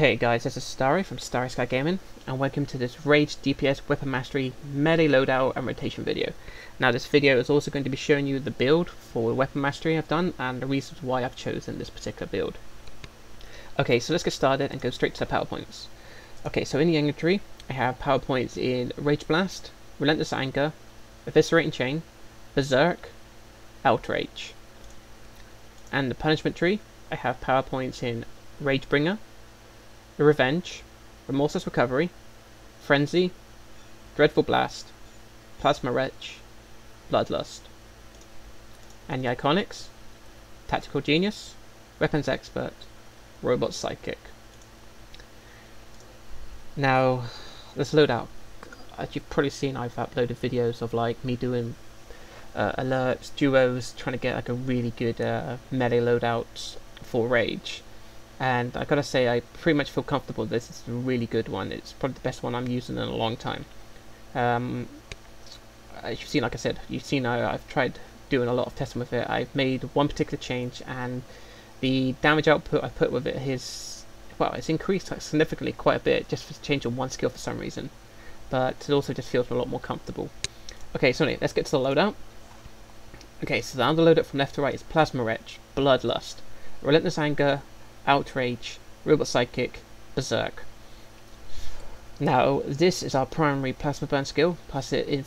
Okay guys, this is Starry from StarrySky Gaming, and welcome to this Rage DPS Weapon Mastery Melee Loadout and Rotation video. Now this video is also going to be showing you the build for Weapon Mastery I've done, and the reasons why I've chosen this particular build. Okay, so let's get started and go straight to the power points. Okay, so in the inventory, I have power points in Rage Blast, Relentless Anger, Eviscerating Chain, Berserk, Outrage. And the punishment tree, I have power points in Ragebringer, Revenge, Remorseless Recovery, Frenzy, Dreadful Blast, Plasma Wretch, Bloodlust. And the iconics, Tactical Genius, Weapons Expert, Robot Psychic. Now, this loadout, as you've probably seen, I've uploaded videos of like me doing alerts, duos, trying to get like a really good melee loadout for Rage. And I gotta say, I pretty much feel comfortable. This is a really good one. It's probably the best one I'm using in a long time. As you've seen, like I said, you've seen I've tried doing a lot of testing with it. I've made one particular change, and the damage output I put with it is, well, it's increased significantly quite a bit just for the change of one skill for some reason. But it also just feels a lot more comfortable. Okay, so anyway, let's get to the loadout. Okay, so the under loadout from left to right is Plasma Wretch, Bloodlust, Relentless Anger, Outrage, Robot Psychic, Berserk. Now, this is our primary Plasma Burn skill, plus it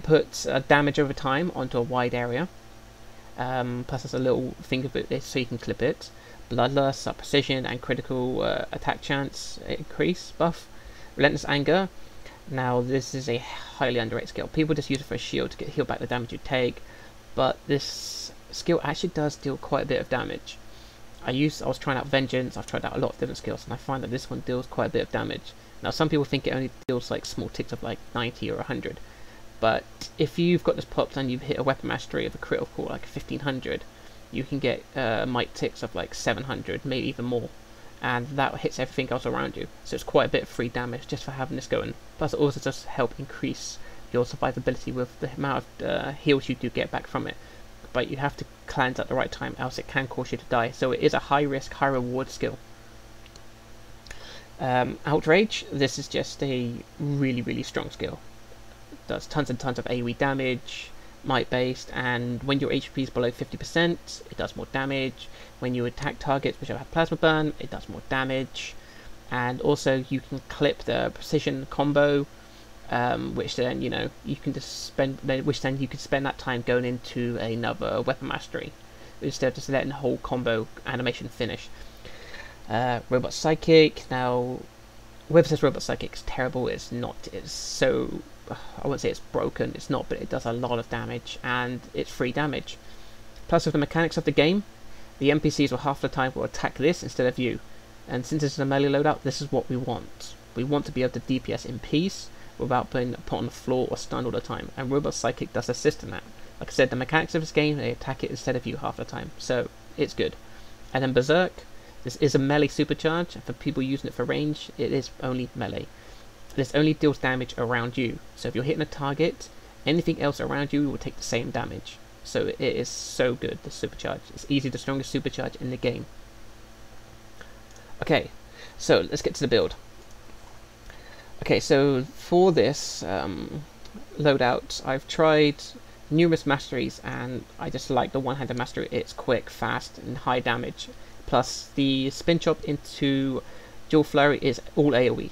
puts damage over time onto a wide area. Plus there's a little thing of it so you can clip it. Bloodlust, precision and critical attack chance increase buff. Relentless Anger. Now, this is a highly underrated skill. People just use it for a shield to heal back the damage you take, but this skill actually does deal quite a bit of damage. I was trying out Vengeance, I've tried out a lot of different skills, and I find that this one deals quite a bit of damage. Now, some people think it only deals like small ticks of like 90 or 100, but if you've got this popped and you've hit a weapon mastery of a critical like 1500, you can get might ticks of like 700, maybe even more, and that hits everything else around you. So it's quite a bit of free damage just for having this going. Plus, it also does help increase your survivability with the amount of heals you do get back from it. But you have to cleanse at the right time, else it can cause you to die. So it is a high risk, high reward skill. Outrage, this is just a really strong skill. It does tons and tons of AoE damage, might based, and when your HP is below 50%, it does more damage. When you attack targets which have Plasma Burn, it does more damage. And also you can clip the precision combo, which then you can just spend, which then you can spend that time going into another weapon mastery instead of just letting the whole combo animation finish. Robot Psychic. Now, whoever says Robot Psychic is terrible, it's not. It's so, I won't say it's broken, it's not, but it does a lot of damage and it's free damage. Plus, with the mechanics of the game, the NPCs will half the time will attack this instead of you, and since it's a melee loadout, this is what we want. We want to be able to DPS in peace without being put on the floor or stunned all the time, and Robot Psychic does assist in that. Like I said, the mechanics of this game, they attack it instead of you half the time, so it's good. And then Berserk, this is a melee supercharge, and for people using it for range, it is only melee. This only deals damage around you, so if you're hitting a target, anything else around you will take the same damage. So it is so good, the supercharge. It's easily the strongest supercharge in the game. Okay, so let's get to the build. Okay, so for this loadout, I've tried numerous masteries, and I just like the one-handed mastery. It's quick, fast, and high damage. Plus, the spin chop into dual flurry is all AoE.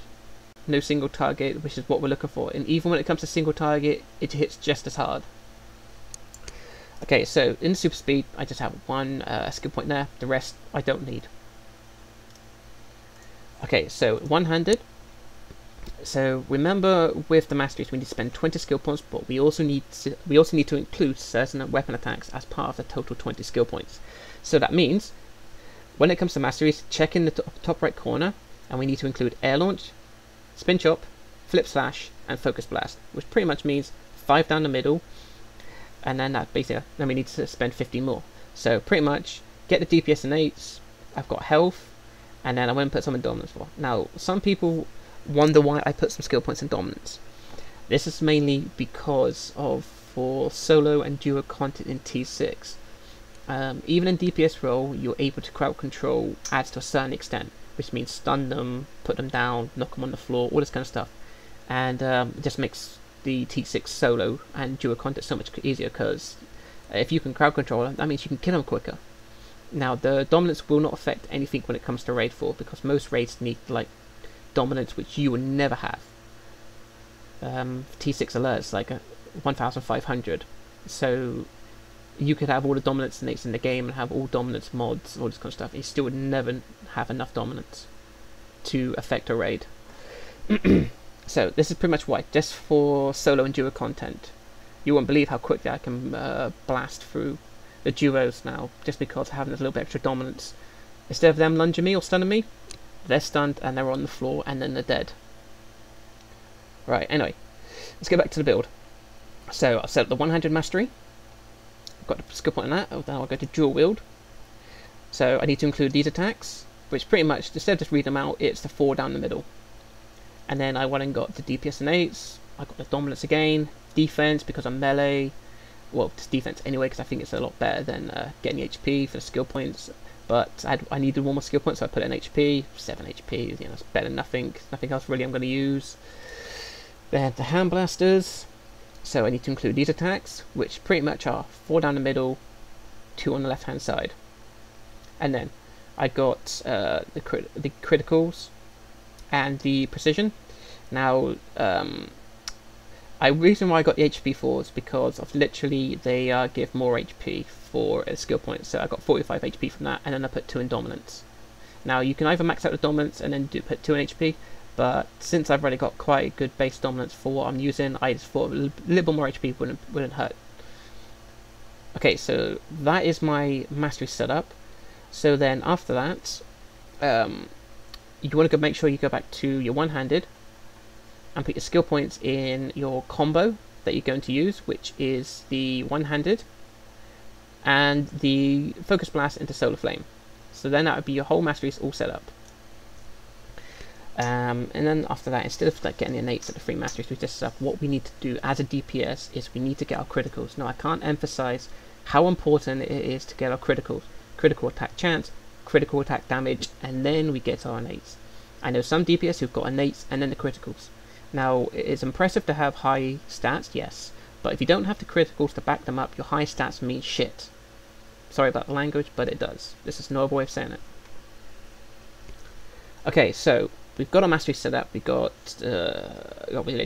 No single target, which is what we're looking for. And even when it comes to single target, it hits just as hard. Okay, so in the super speed, I just have one skill point there. The rest I don't need. Okay, so one-handed. So remember, with the masteries, we need to spend 20 skill points, but we also need to include certain weapon attacks as part of the total 20 skill points. So that means, when it comes to masteries, check in the top right corner, and we need to include air launch, spin chop, flip slash, and focus blast, which pretty much means 5 down the middle, and then that basically, then we need to spend 15 more. So pretty much get the DPS inates. I've got health, and then I went and put some in dominance for. Now, some people wonder why I put some skill points in dominance. This is mainly because of for solo and duo content in T6. Even in DPS role, you're able to crowd control ads to a certain extent, which means stun them, put them down, knock them on the floor, all this kind of stuff. And it just makes the T6 solo and duo content so much easier, because if you can crowd control them, that means you can kill them quicker. Now, the dominance will not affect anything when it comes to raid 4, because most raids need like dominance, which you will never have. T6 alerts like 1,500, so you could have all the dominance inates in the game and have all dominance mods, all this kind of stuff, and you still would never have enough dominance to affect a raid. So this is pretty much why, just for solo and duo content. You won't believe how quickly I can blast through the duos now, just because having a little bit extra dominance. Instead of them lunging me or stunning me, they're stunned and they're on the floor and then they're dead. Right, anyway, let's get back to the build. So I've set up the one-handed mastery. I've got a skill point on that. Then I'll go to dual wield. So I need to include these attacks, which pretty much, instead of just reading them out, it's the 4 down the middle. And then I went and got the DPS inates. I got the dominance again, defense because I'm melee. Well, just defense anyway, because I think it's a lot better than getting the HP for the skill points. But I needed one more skill point, so I put it in HP, 7 HP. You know, it's better than nothing. Nothing else really I'm going to use. Then the hand blasters. So I need to include these attacks, which pretty much are 4 down the middle, 2 on the left hand side. And then I got the criticals and the precision. Now, the reason why I got the HP 4 is because of literally they give more HP for a skill point. So I got 45 HP from that, and then I put 2 in dominance. Now you can either max out the dominance and then put 2 in HP, but since I've already got quite a good base dominance for what I'm using, I just thought a little bit more HP wouldn't hurt. Okay, so that is my mastery setup. So then after that, you want to make sure you go back to your one-handed and put your skill points in your combo that you're going to use, which is the one-handed and the focus blast into solar flame. So then that would be your whole masteries all set up. And then after that, instead of like getting the inates at the 3 masteries we just set up, what we need to do as a DPS is we need to get our criticals. Now I can't emphasize how important it is to get our criticals. Critical attack chance, critical attack damage, and then we get our inates. I know some DPS who've got inates and then the criticals. Now, it's impressive to have high stats, yes, but if you don't have the criticals to back them up, your high stats mean shit. Sorry about the language, but it does. This is no other way of saying it. Okay, so we've got our mastery set up. We literally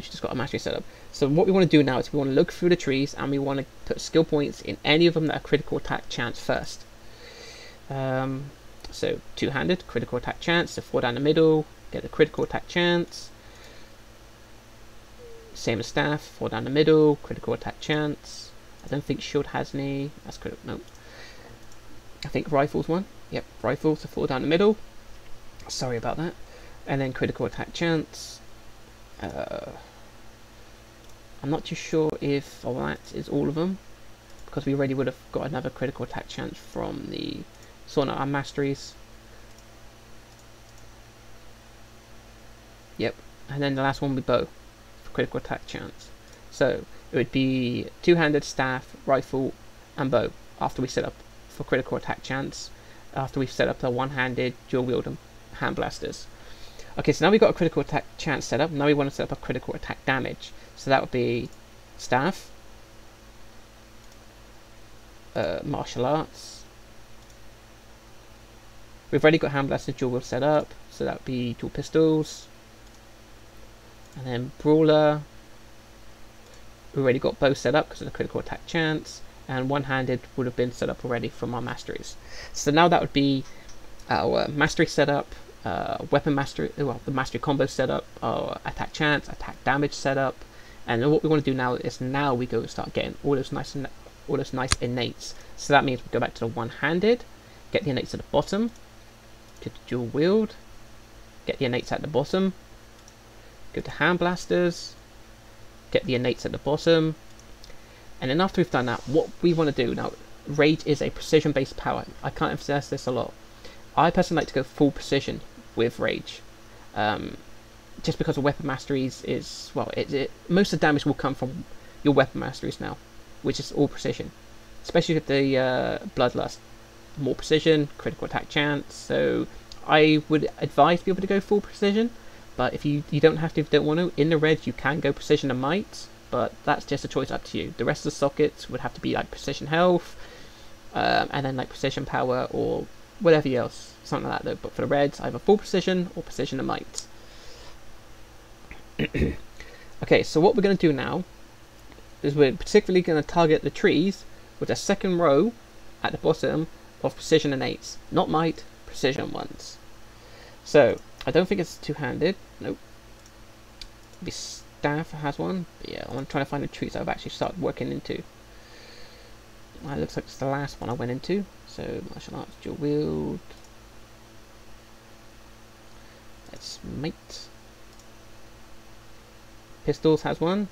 just got our mastery set up. So what we want to do now is we want to look through the trees and we want to put skill points in any of them that are critical attack chance first. So two-handed, critical attack chance, so 4 down the middle, get the critical attack chance. Same as staff, 4 down the middle, critical attack chance. I don't think shield has any, that's critical, no. I think rifles one, yep, rifles, so 4 down the middle. Sorry about that. And then critical attack chance. I'm not too sure if that is all of them, because we already would have got another critical attack chance from the sorting out our masteries. Yep, and then the last one would be bow for critical attack chance. So it would be two-handed, staff, rifle, and bow after we set up for critical attack chance. After we've set up the one-handed, dual wield, and hand blasters. Okay, so now we've got a critical attack chance set up. Now we want to set up a critical attack damage. So that would be staff, martial arts. We've already got hand blaster dual wield set up, so that would be dual pistols. And then brawler. We've already got bow set up because of the critical attack chance, and one-handed would have been set up already from our masteries. So now that would be our mastery setup, weapon mastery, well, the mastery combo setup, our attack chance, attack damage setup, and then what we want to do now is we go and start getting all those nice inates. So that means we go back to the one-handed, get the inates at the bottom, go to dual wield, get the inates at the bottom, go to hand blasters, get the inates at the bottom, and then after we've done that, what we want to do now, rage is a precision based power. I can't emphasize this a lot. I personally like to go full precision with rage, just because of weapon masteries is, well, most of the damage will come from your weapon masteries now, which is all precision. especially with the Bloodlust. More precision, critical attack chance, so I would advise people to go full precision, but if you don't have to, if you don't want to. In the reds you can go precision and might, but that's just a choice up to you. The rest of the sockets would have to be like precision health, and then like precision power or whatever else, something like that though. But for the reds, either full precision or precision and might. Okay, so what we're going to do now is we're particularly going to target the trees with a second row at the bottom of precision inates, not might, precision ones. So I don't think it's two-handed. Nope. The staff has one. But yeah, I'm trying to find the trees I've actually started working into. It looks like it's the last one I went into. So martial arts, dual wield. Let's mate. Pistols has one.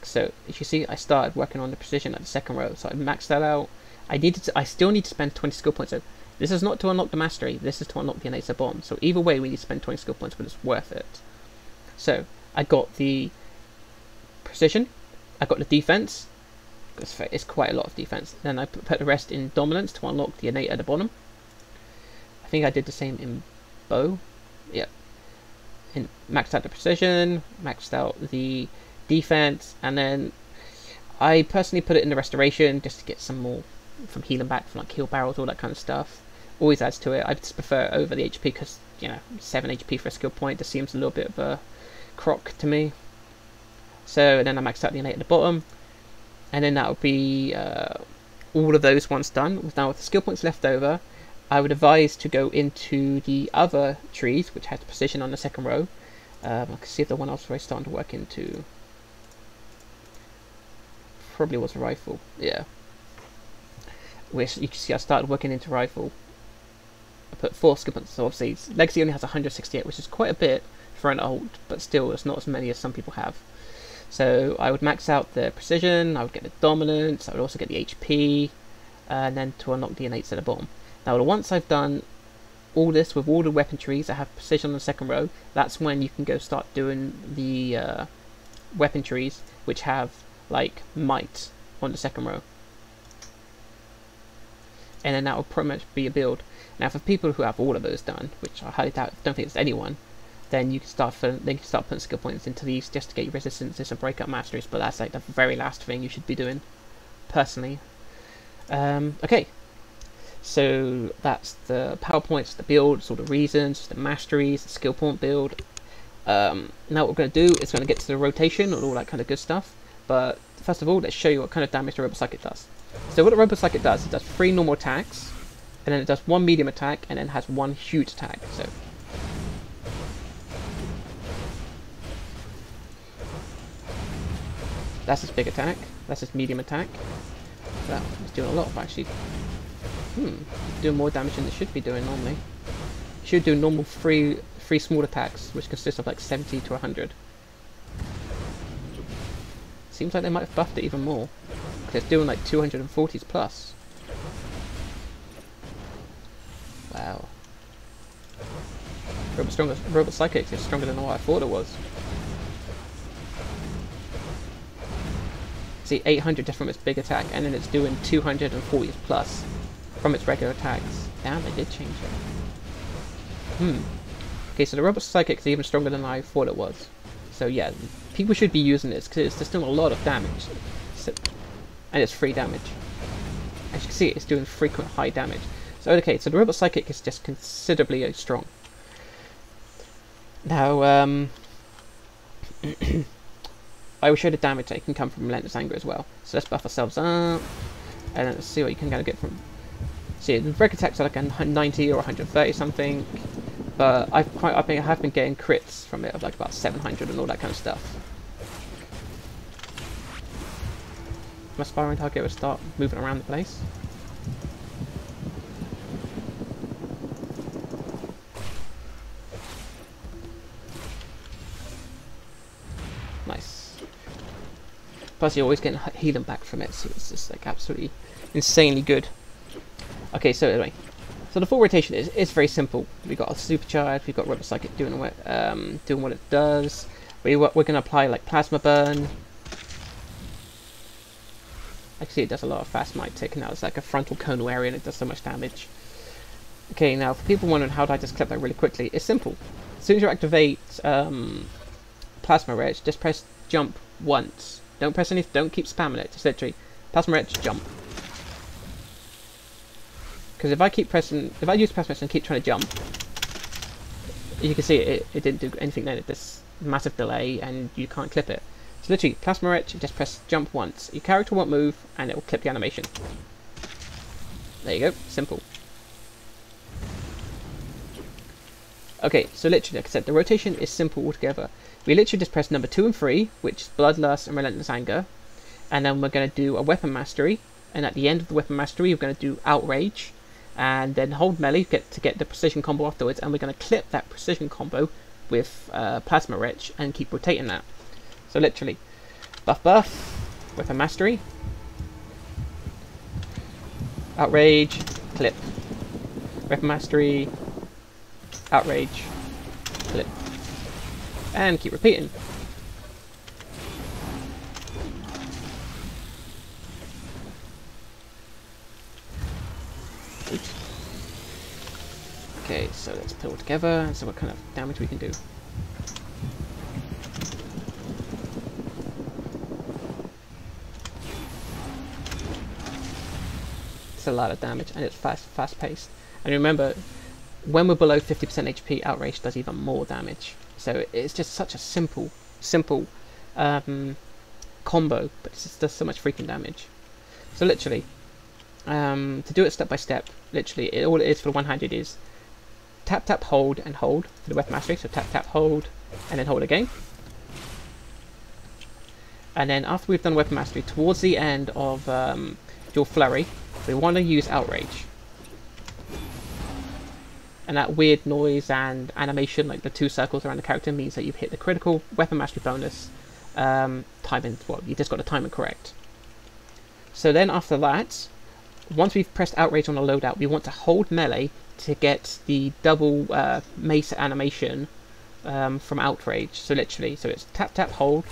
So as you see, I started working on the precision at the second row, so I maxed that out. I still need to spend 20 skill points. So this is not to unlock the mastery. This is to unlock the inates bomb. So either way, we need to spend 20 skill points, but it's worth it. So I got the precision. I got the defense. It's quite a lot of defense. Then I put the rest in dominance to unlock the innate at the bottom. I think I did the same in bow. Yep. And maxed out the precision. Maxed out the defense, and then I personally put it in the restoration just to get some more from healing back from like heal barrels, all that kind of stuff. Always adds to it. I just prefer it over the HP because, you know, 7 HP for a skill point just seems a little bit of a crock to me. So then I maxed out the innate at the bottom, and then that would be all of those once done. Now with the skill points left over, I would advise to go into the other trees which had precision on the second row. I can see if the one else was starting to work into. Probably was a rifle, yeah. Which you can see I started working into rifle. I put 4 skill points, so obviously Legacy only has 168, which is quite a bit for an old, but still it's not as many as some people have. So I would max out the precision, I would get the dominance, I would also get the HP, and then to unlock the inates at the bottom. Now once I've done all this with all the weapon trees that have precision on the second row, that's when you can go start doing the weapon trees which have like might on the second row, and then that will pretty much be a build. Now for people who have all of those done, which I highly doubt, don't think it's anyone, then you can start putting skill points into these just to get your resistances and break up masteries, but that's like the very last thing you should be doing personally. Okay, so that's the PowerPoints, the builds, all the reasons, the masteries, the skill point build. Now what we're going to do is going to get to the rotation and all that kind of good stuff. But first of all, let's show you what kind of damage the Robot Psychic does. So what the Robot Psychic does, it does 3 normal attacks, and then it does 1 medium attack, and then has 1 huge attack. So that's his big attack, that's his medium attack. Wow, he's doing a lot of actually. Doing more damage than it should be doing normally. It should do normal 3 small attacks, which consist of like 70 to 100. Seems like they might have buffed it even more, because it's doing like 240s plus. Wow. Robot Psychic is stronger than what I thought it was. See, 800 just from its big attack, and then it's doing 240s plus from its regular attacks. Damn, they did change it. Okay, so the Robot Psychic is even stronger than I thought it was. So yeah, people should be using this because it's still a lot of damage, and it's free damage. As you can see, it's doing frequent high damage. So okay, so the Robot Psychic is just considerably strong. Now, I will show the damage that can come from Relentless Anger as well. So let's buff ourselves up, and let's see what you can kind of get from. See, the regular attacks are like a 90 or 130 something, but I have been getting crits from it of like about 700 and all that kind of stuff. My sparring target will start moving around the place. Nice. Plus you're always getting healing back from it, so it's just like absolutely insanely good. Okay, so anyway, so the full rotation is very simple. We've got a supercharge, we've got Robot Psychic doing what it does. We're going to apply like Plasma Burn, I can see it does a lot of fast might tick. Now it's like a frontal conal area and it does so much damage. Okay, now for people wondering how do I just clip that really quickly, it's simple. As soon as you activate Plasma Wretch, just press jump once. Don't press anything, don't keep spamming it, just literally Plasma Wretch, jump. Because if I use Plasma Wretch and keep trying to jump, you can see it didn't do anything then. This massive delay and you can't clip it. So literally, Plasma Wretch, just press jump once. Your character won't move and it will clip the animation. There you go, simple. Okay, so literally, like I said, the rotation is simple altogether. We literally just press number 2 and 3, which is Bloodlust and Relentless Anger. And then we're going to do a Weapon Mastery. And at the end of the Weapon Mastery, we're going to do Outrage. And then hold melee to get the precision combo afterwards. And we're going to clip that precision combo with Plasma Wretch and keep rotating that. So literally, buff, Weapon Mastery, Outrage, clip, Weapon Mastery, Outrage, clip, and keep repeating. Oops. Okay, so let's put it all together and see what kind of damage we can do. It's a lot of damage and it's fast paced. And remember, when we're below 50% HP, Outrage does even more damage. So it's just such a simple combo, but it just does so much freaking damage. So literally, to do it step by step, literally, all it is for the one-handed is tap, tap, hold, and hold for the Weapon Mastery. So tap, tap, hold, and then hold again. And then after we've done Weapon Mastery, towards the end of your flurry, we want to use Outrage. And that weird noise and animation, like the 2 circles around the character, means that you've hit the critical Weapon Mastery bonus. Timing, well, you just got the timing correct. So then after that, once we've pressed Outrage on the loadout, we want to hold melee to get the double mace animation from Outrage. So literally, so it's tap, tap, hold,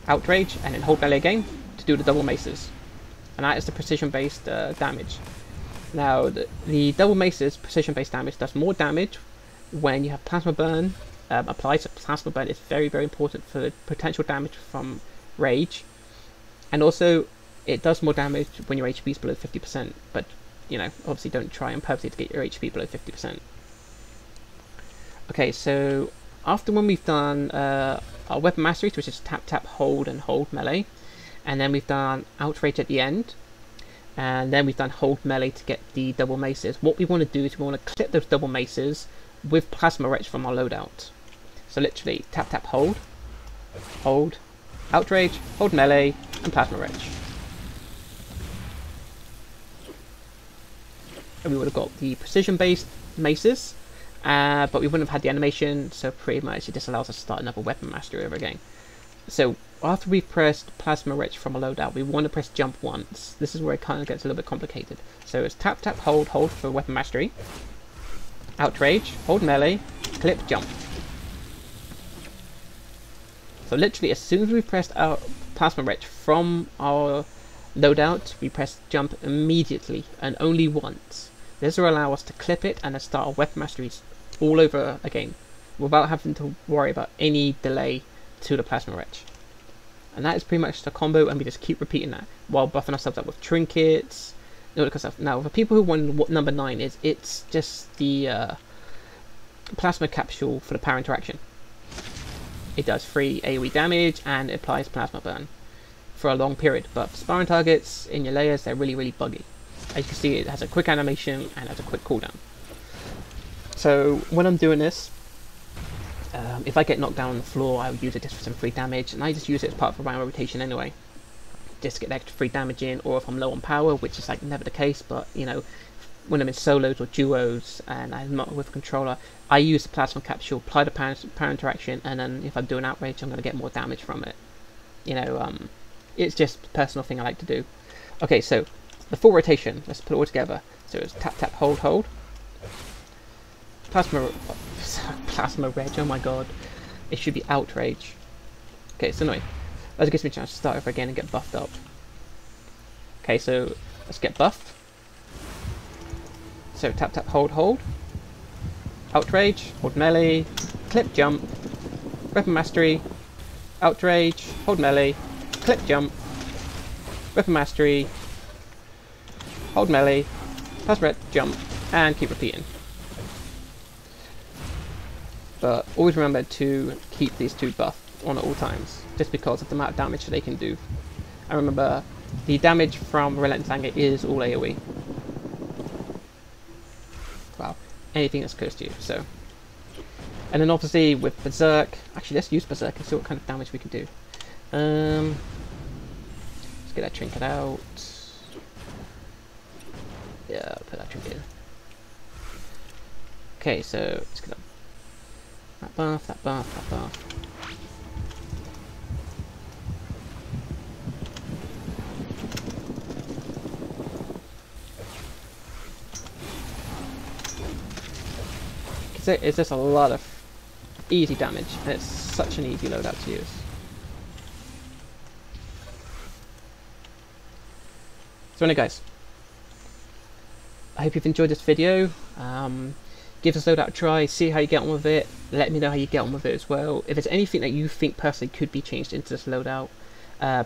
Outrage, and then hold melee again to do the double maces. And that is the precision-based damage. Now, the double maces precision-based damage does more damage when you have Plasma Burn applied. So Plasma Burn is very, very important for the potential damage from Rage. And also, it does more damage when your HP is below 50%. But, you know, obviously don't try and purposely to get your HP below 50%. Okay, so after when we've done our Weapon Masteries, which is tap, tap, hold, and hold melee, and then we've done Outrage at the end, and then we've done hold melee to get the double maces. What we want to do is we want to clip those double maces with Plasma Wretch from our loadout. So literally, tap, tap, hold, Outrage, hold melee, and Plasma Wretch. And we would have got the precision-based maces, but we wouldn't have had the animation, so pretty much it just allows us to start another Weapon Mastery over again. So after we've pressed Plasma Wretch from a loadout, we want to press jump once. This is where it kind of gets a little bit complicated. So it's tap, tap, hold for Weapon Mastery, Outrage, hold melee, clip, jump. So literally, as soon as we've pressed our Plasma Wretch from our loadout, we press jump immediately and only once. This will allow us to clip it and then start our Weapon Masteries all over again without having to worry about any delay to the Plasma Wretch. And that is pretty much the combo, and we just keep repeating that while buffing ourselves up with trinkets. Now, for people who wonder what number 9 is, it's just the plasma capsule for the power interaction. It does free AoE damage and it applies Plasma Burn for a long period, but for sparring targets in your layers, they're really, really buggy. As you can see, it has a quick animation and has a quick cooldown. So when I'm doing this, if I get knocked down on the floor, I would use it just for some free damage, and I just use it as part of a round rotation anyway, just to get extra free damage in. Or if I'm low on power, which is like never the case, but you know, when I'm in solos or duos and I'm not with a controller, I use the plasma capsule, apply the power interaction, and then if I'm doing outrage, I'm going to get more damage from it. You know, it's just a personal thing I like to do. Okay, so the full rotation, let's put it all together. So it's tap, tap, hold, hold. Plasma Reg, oh my god. It should be Outrage. Okay, so anyway. That gives me a chance to start over again and get buffed up. Okay, so let's get buffed. So tap, tap, hold, hold. Outrage, hold melee, clip, jump, weapon mastery, outrage, hold melee, clip, jump, weapon mastery, hold melee, press red, jump, and keep repeating. But always remember to keep these two buffed on at all times, just because of the amount of damage they can do. And remember, the damage from Relentless Anger is all AoE. Wow, anything that's close to you, so. And then obviously with Berserk, actually let's use Berserk and see what kind of damage we can do. Let's get that trinket out. Yeah, I'll put that trinket in. Okay, so let's get that buff, that buff, that buff. It's just a lot of easy damage, and it's such an easy loadout to use. So anyway guys, I hope you've enjoyed this video. Give this loadout a try, see how you get on with it, let me know how you get on with it as well. If there's anything that you think personally could be changed into this loadout,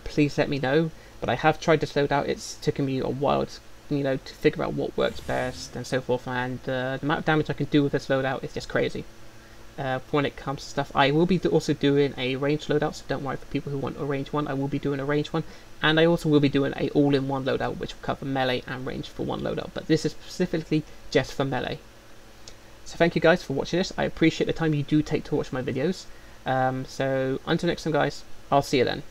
please let me know. But I have tried this loadout, it's taken me a while to, to figure out what works best and so forth, and the amount of damage I can do with this loadout is just crazy. When it comes to stuff, I will be also doing a ranged loadout, so don't worry for people who want a ranged one, I will be doing a ranged one, and I also will be doing a all-in-one loadout which will cover melee and range for one loadout, but this is specifically just for melee. So thank you guys for watching this, I appreciate the time you do take to watch my videos, so until next time guys, I'll see you then.